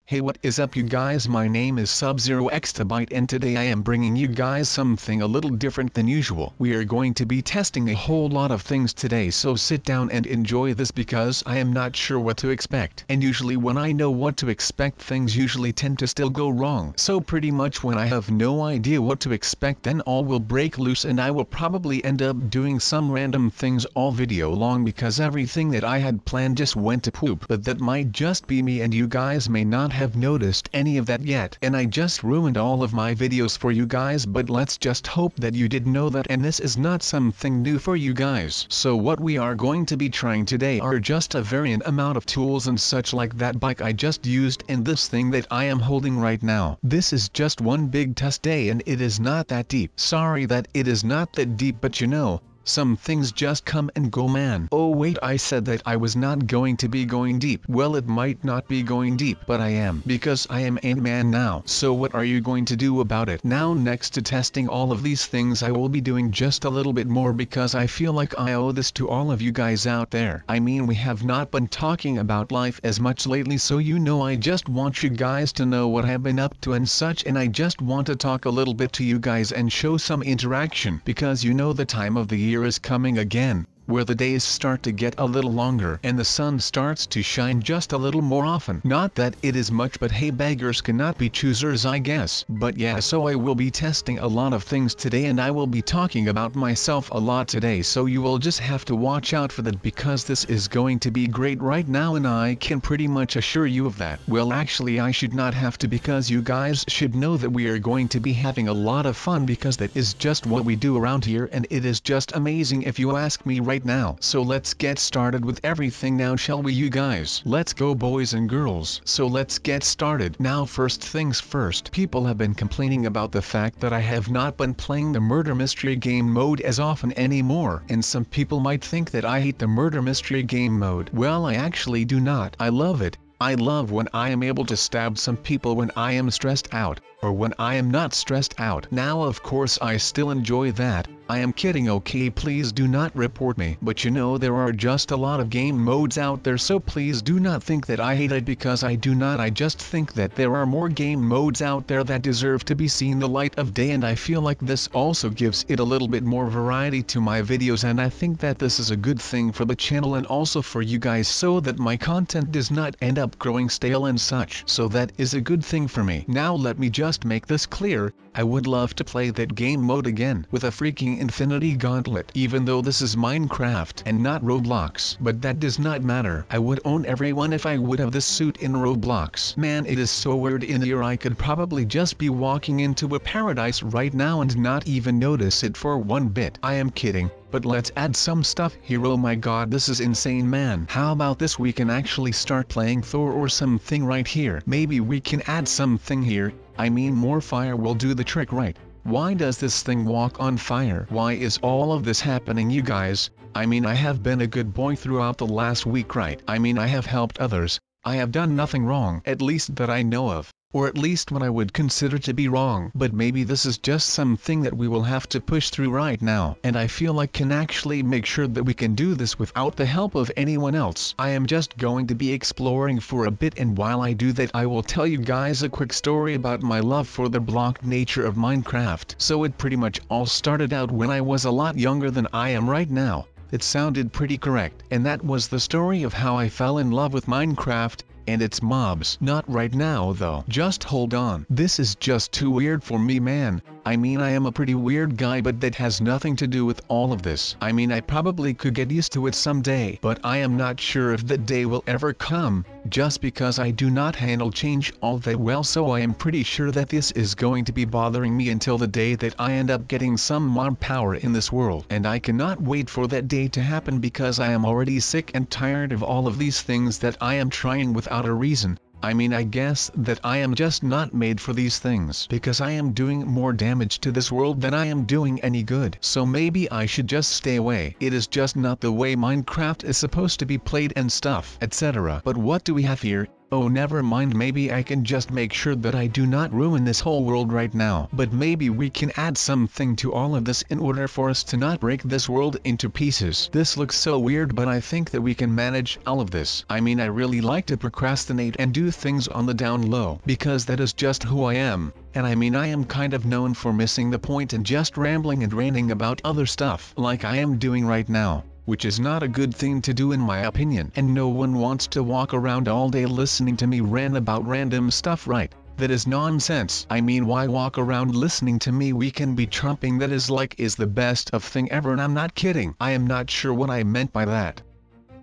Hey, what is up you guys, my name is Sub-Zero-Exabyte and today I am bringing you guys something a little different than usual. We are going to be testing a whole lot of things today, so sit down and enjoy this because I am not sure what to expect. And usually when I know what to expect, things usually tend to still go wrong. So pretty much when I have no idea what to expect, then all will break loose and I will probably end up doing some random things all video long because everything that I had planned just went to poop. But that might just be me and you guys may not have noticed any of that yet, and I just ruined all of my videos for you guys, but let's just hope that you did know that, and this is not something new for you guys. So what we are going to be trying today are just a variant amount of tools and such, like that bike I just used and this thing that I am holding right now. This is just one big test day and it is not that deep. Sorry that it is not that deep, but you know, some things just come and go, man. Oh wait, I said that I was not going to be going deep. Well, it might not be going deep, but I am, because I am Ant-Man now. So what are you going to do about it? Now, next to testing all of these things, I will be doing just a little bit more because I feel like I owe this to all of you guys out there. I mean, we have not been talking about life as much lately, so you know, I just want you guys to know what I've been up to and such, and I just want to talk a little bit to you guys and show some interaction, because you know the time of the year is coming again, where the days start to get a little longer and the sun starts to shine just a little more often. Not that it is much, but hey, beggars cannot be choosers, I guess. But yeah, so I will be testing a lot of things today and I will be talking about myself a lot today, so you will just have to watch out for that because this is going to be great right now, and I can pretty much assure you of that. Well, actually I should not have to, because you guys should know that we are going to be having a lot of fun, because that is just what we do around here and it is just amazing if you ask me right now. So let's get started with everything now, shall we, you guys? Let's go, boys and girls. So let's get started. Now, first things first, people have been complaining about the fact that I have not been playing the murder mystery game mode as often anymore, and some people might think that I hate the murder mystery game mode. Well, I actually do not. I love it. I love when I am able to stab some people when I am stressed out, or when I am not stressed out. Now, of course, I still enjoy that. I am kidding, okay, please do not report me. But you know, there are just a lot of game modes out there, so please do not think that I hate it, because I do not. I just think that there are more game modes out there that deserve to be seen the light of day, and I feel like this also gives it a little bit more variety to my videos, and I think that this is a good thing for the channel and also for you guys, so that my content does not end up growing stale and such. So that is a good thing for me. Now let me just make this clear, I would love to play that game mode again with a freaking Infinity Gauntlet, even though this is Minecraft and not Roblox. But that does not matter. I would own everyone if I would have this suit in Roblox. Man, it is so weird in here. I could probably just be walking into a paradise right now and not even notice it for one bit. I am kidding. But let's add some stuff here. Oh my god, this is insane, man. How about this? We can actually start playing Thor or something right here. Maybe we can add something here. I mean, more fire will do the trick, right? Why does this thing walk on fire? Why is all of this happening, you guys? I mean, I have been a good boy throughout the last week, right? I mean, I have helped others. I have done nothing wrong, at least that I know of. Or at least what I would consider to be wrong. But maybe this is just something that we will have to push through right now, and I feel I can actually make sure that we can do this without the help of anyone else. I am just going to be exploring for a bit, and while I do that, I will tell you guys a quick story about my love for the blocked nature of Minecraft. So it pretty much all started out when I was a lot younger than I am right now. It sounded pretty correct, and that was the story of how I fell in love with Minecraft and its mobs. Not right now though. Just hold on. This is just too weird for me, man. I mean, I am a pretty weird guy, but that has nothing to do with all of this. I mean, I probably could get used to it someday, but I am not sure if that day will ever come, just because I do not handle change all that well, so I am pretty sure that this is going to be bothering me until the day that I end up getting some mob power in this world. And I cannot wait for that day to happen, because I am already sick and tired of all of these things that I am trying without a reason. I mean, I guess that I am just not made for these things, because I am doing more damage to this world than I am doing any good. So maybe I should just stay away. It is just not the way Minecraft is supposed to be played and stuff, etc. But what do we have here? Oh, never mind, maybe I can just make sure that I do not ruin this whole world right now. But maybe we can add something to all of this in order for us to not break this world into pieces. This looks so weird, but I think that we can manage all of this. I mean, I really like to procrastinate and do things on the down low, because that is just who I am. And I mean, I am kind of known for missing the point and just rambling and ranting about other stuff like I am doing right now, which is not a good thing to do in my opinion. And no one wants to walk around all day listening to me rant about random stuff, right? That is nonsense. I mean, why walk around listening to me? We can be trumping that is the best of thing ever, and I'm not kidding. I am not sure what I meant by that,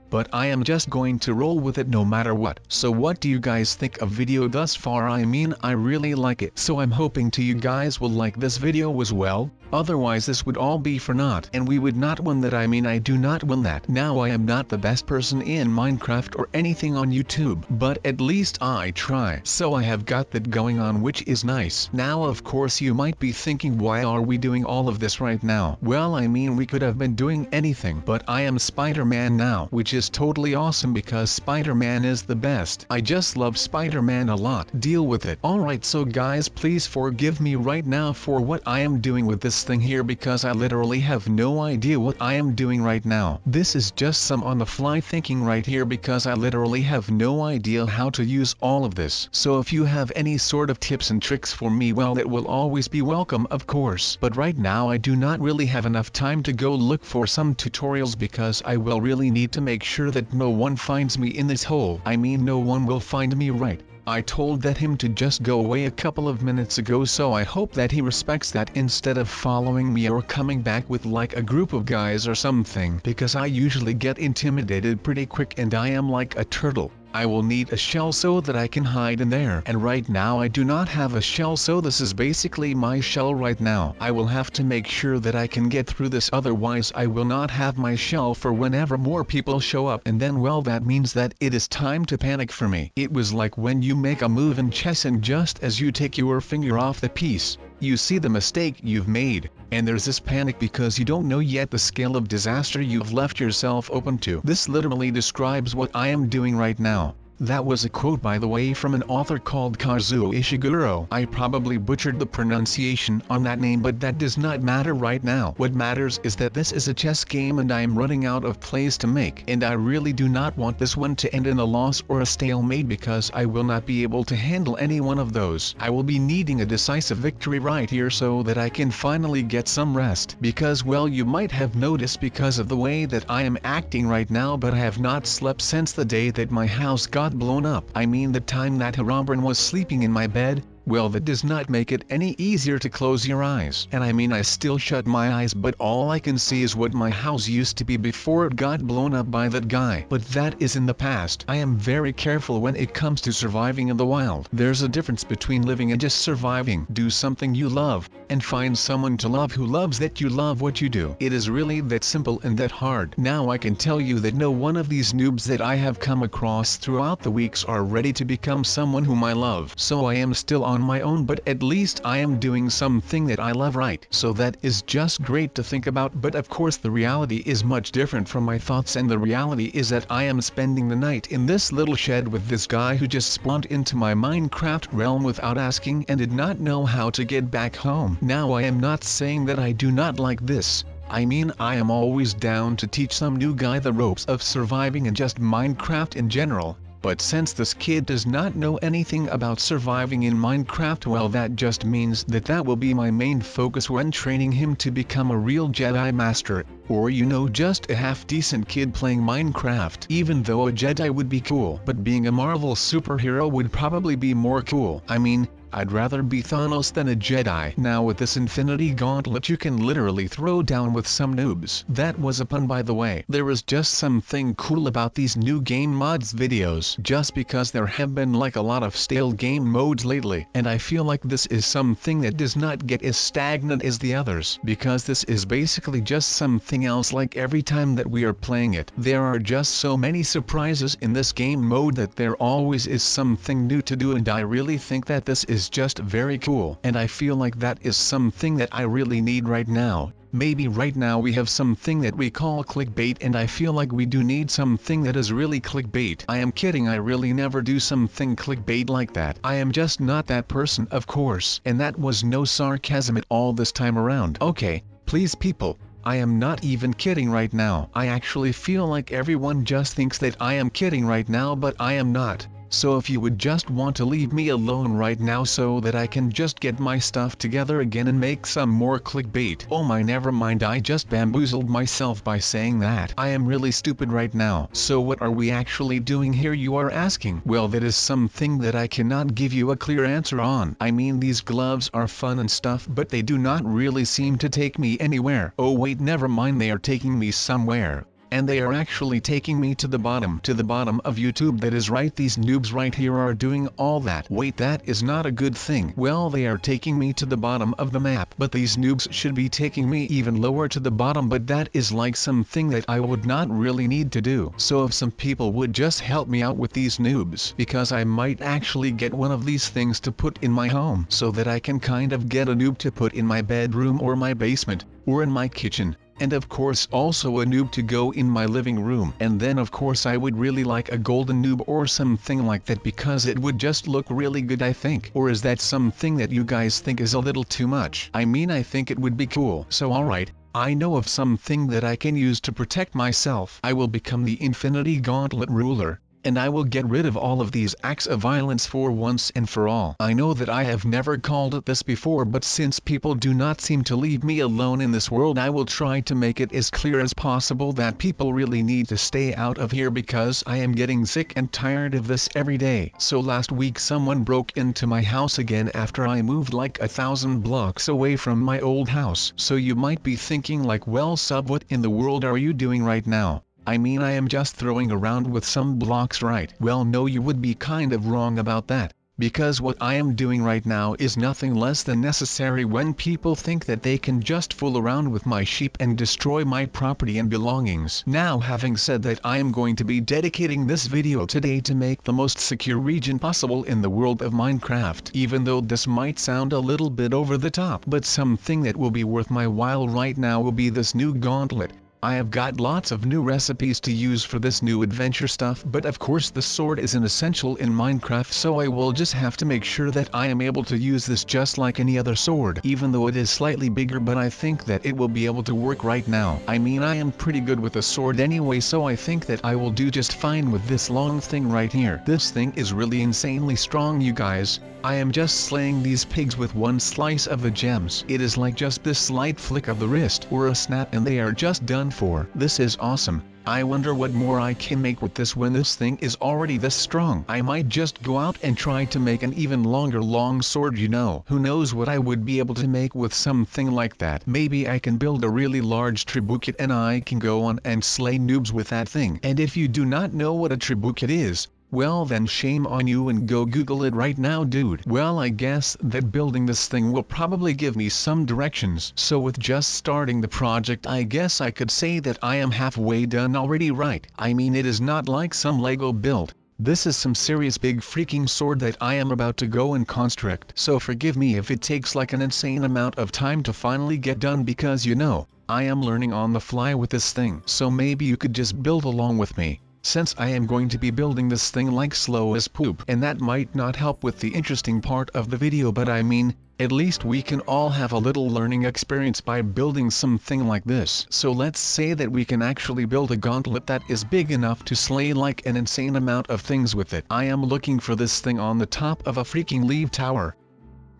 but I am just going to roll with it no matter what. So what do you guys think of video thus far? I mean, I really like it, so I'm hoping you guys will like this video as well. Otherwise this would all be for naught, and we would not win that. I mean, I do not win that. Now, I am not the best person in Minecraft or anything on YouTube, but at least I try. So I have got that going on, which is nice. Now of course you might be thinking, why are we doing all of this right now? Well, I mean, we could have been doing anything, but I am Spider-Man now, which is totally awesome because Spider-Man is the best. I just love Spider-Man a lot. Deal with it. Alright, so guys, please forgive me right now for what I am doing with this thing here, because I literally have no idea what I am doing right now. This is just some on the fly thinking right here, because I literally have no idea how to use all of this. So if you have any sort of tips and tricks for me, well, it will always be welcome, of course. But right now I do not really have enough time to go look for some tutorials, because I will really need to make sure that no one finds me in this hole. I mean, no one will find me, right? I told him to just go away a couple of minutes ago, so I hope that he respects that instead of following me or coming back with like a group of guys or something, because I usually get intimidated pretty quick and I am like a turtle. I will need a shell so that I can hide in there, and right now I do not have a shell, so this is basically my shell right now. I will have to make sure that I can get through this, otherwise I will not have my shell for whenever more people show up, and then, well, that means that it is time to panic for me. It was like when you make a move in chess and just as you take your finger off the piece, you see the mistake you've made, and there's this panic because you don't know yet the scale of disaster you've left yourself open to. This literally describes what I am doing right now. That was a quote, by the way, from an author called Kazuo Ishiguro. I probably butchered the pronunciation on that name, but that does not matter right now. What matters is that this is a chess game and I am running out of plays to make, and I really do not want this one to end in a loss or a stalemate, because I will not be able to handle any one of those. I will be needing a decisive victory right here so that I can finally get some rest, because, well, you might have noticed because of the way that I am acting right now, but I have not slept since the day that my house got blown up. I mean, the time that Harambe was sleeping in my bed. Well, that does not make it any easier to close your eyes. And I mean, I still shut my eyes, but all I can see is what my house used to be before it got blown up by that guy. But that is in the past. I am very careful when it comes to surviving in the wild. There's a difference between living and just surviving. Do something you love, and find someone to love who loves that you love what you do. It is really that simple and that hard. Now I can tell you that no one of these noobs that I have come across throughout the weeks are ready to become someone whom I love. So I am still on my own, but at least I am doing something that I love, right? So that is just great to think about, but of course the reality is much different from my thoughts, and the reality is that I am spending the night in this little shed with this guy who just spawned into my Minecraft realm without asking and did not know how to get back home. Now I am not saying that I do not like this. I mean, I am always down to teach some new guy the ropes of surviving and just Minecraft in general. But since this kid does not know anything about surviving in Minecraft, well, that just means that will be my main focus when training him to become a real Jedi Master, or just a half-decent kid playing Minecraft. Even though a Jedi would be cool, but being a Marvel superhero would probably be more cool. I mean, I'd rather be Thanos than a Jedi. Now with this Infinity Gauntlet you can literally throw down with some noobs. That was a pun, by the way. There is just something cool about these new game mods videos, just because there have been like a lot of stale game modes lately, and I feel like this is something that does not get as stagnant as the others, because this is basically just something else. Like every time that we are playing it, there are just so many surprises in this game mode that there always is something new to do, and I really think that this is just very cool, and I feel like that is something that I really need right now. Maybe right now we have something that we call clickbait, and I feel like we do need something that is really clickbait. I am kidding, I really never do something clickbait like that. I am just not that person, of course. And that was no sarcasm at all this time around. Okay, please people, I am not even kidding right now. I actually feel like everyone just thinks that I am kidding right now, but I am not. So if you would just want to leave me alone right now so that I can just get my stuff together again and make some more clickbait. Oh my, never mind, I just bamboozled myself by saying that. I am really stupid right now. So what are we actually doing here, you are asking? Well, that is something that I cannot give you a clear answer on. I mean, these gloves are fun and stuff, but they do not really seem to take me anywhere. Oh wait, never mind, they are taking me somewhere. And they are actually taking me to the bottom of YouTube. That is right, these noobs right here are doing all that. Wait, that is not a good thing. Well, they are taking me to the bottom of the map, but these noobs should be taking me even lower to the bottom, but that is like something that I would not really need to do. So if some people would just help me out with these noobs, because I might actually get one of these things to put in my home, so that I can kind of get a noob to put in my bedroom or my basement, or in my kitchen. And of course also a noob to go in my living room. And then of course I would really like a golden noob or something like that, because it would just look really good, I think. Or is that something that you guys think is a little too much? I mean, I think it would be cool. So alright, I know of something that I can use to protect myself. I will become the Infinity Gauntlet ruler, and I will get rid of all of these acts of violence for once and for all. I know that I have never called it this before, but since people do not seem to leave me alone in this world, I will try to make it as clear as possible that people really need to stay out of here, because I am getting sick and tired of this every day. So last week someone broke into my house again after I moved like 1,000 blocks away from my old house. So you might be thinking like, well sub, what in the world are you doing right now? I mean, I am just throwing around with some blocks, right? Well no, you would be kind of wrong about that, because what I am doing right now is nothing less than necessary when people think that they can just fool around with my sheep and destroy my property and belongings. Now, having said that, I am going to be dedicating this video today to make the most secure region possible in the world of Minecraft. Even though this might sound a little bit over the top, but something that will be worth my while right now will be this new gauntlet. I have got lots of new recipes to use for this new adventure stuff, but of course the sword is an essential in Minecraft, so I will just have to make sure that I am able to use this just like any other sword, even though it is slightly bigger, but I think that it will be able to work right now. I mean, I am pretty good with a sword anyway, so I think that I will do just fine with this long thing right here. This thing is really insanely strong, you guys. I am just slaying these pigs with one slice of the gems. It is like just this slight flick of the wrist or a snap and they are just done for. This is awesome. I wonder what more I can make with this when this thing is already this strong. I might just go out and try to make an even longer long sword, you know. Who knows what I would be able to make with something like that. Maybe I can build a really large trebuchet and I can go on and slay noobs with that thing. And if you do not know what a trebuchet is, well then shame on you and go Google it right now, dude. Well, I guess that building this thing will probably give me some directions. So with just starting the project, I guess I could say that I am halfway done already, right? I mean, it is not like some Lego build. This is some serious big freaking sword that I am about to go and construct. So forgive me if it takes like an insane amount of time to finally get done, because you know, I am learning on the fly with this thing. So maybe you could just build along with me, since I am going to be building this thing like slow as poop. And that might not help with the interesting part of the video, but I mean, at least we can all have a little learning experience by building something like this. So let's say that we can actually build a gauntlet that is big enough to slay like an insane amount of things with it. I am looking for this thing on the top of a freaking leaf tower.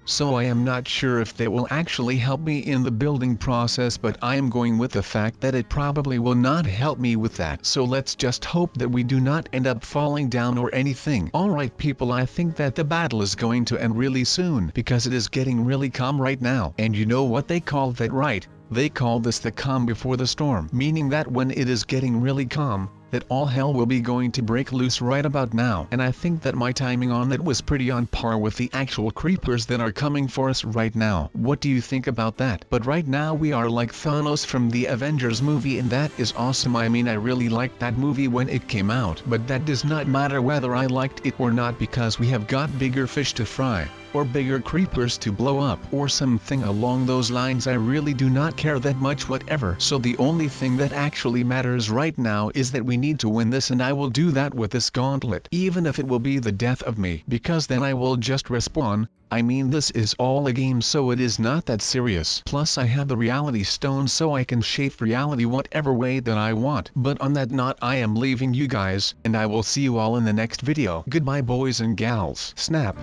So I am not sure if that will actually help me in the building process, but I am going with the fact that it probably will not help me with that. So let's just hope that we do not end up falling down or anything. Alright people, I think that the battle is going to end really soon, because it is getting really calm right now. And you know what they call that, right? They call this the calm before the storm, meaning that when it is getting really calm, that all hell will be going to break loose right about now. And I think that my timing on that was pretty on par with the actual creepers that are coming for us right now. What do you think about that? But right now we are like Thanos from the Avengers movie, and that is awesome. I mean, I really liked that movie when it came out, but that does not matter whether I liked it or not, because we have got bigger fish to fry. or bigger creepers to blow up, or something along those lines. I really do not care that much whatever. So the only thing that actually matters right now is that we need to win this, and I will do that with this gauntlet, even if it will be the death of me, because then I will just respawn. I mean, this is all a game, so it is not that serious. Plus I have the reality stone, so I can shape reality whatever way that I want. But on that note, I am leaving you guys, and I will see you all in the next video. Goodbye boys and gals. Snap.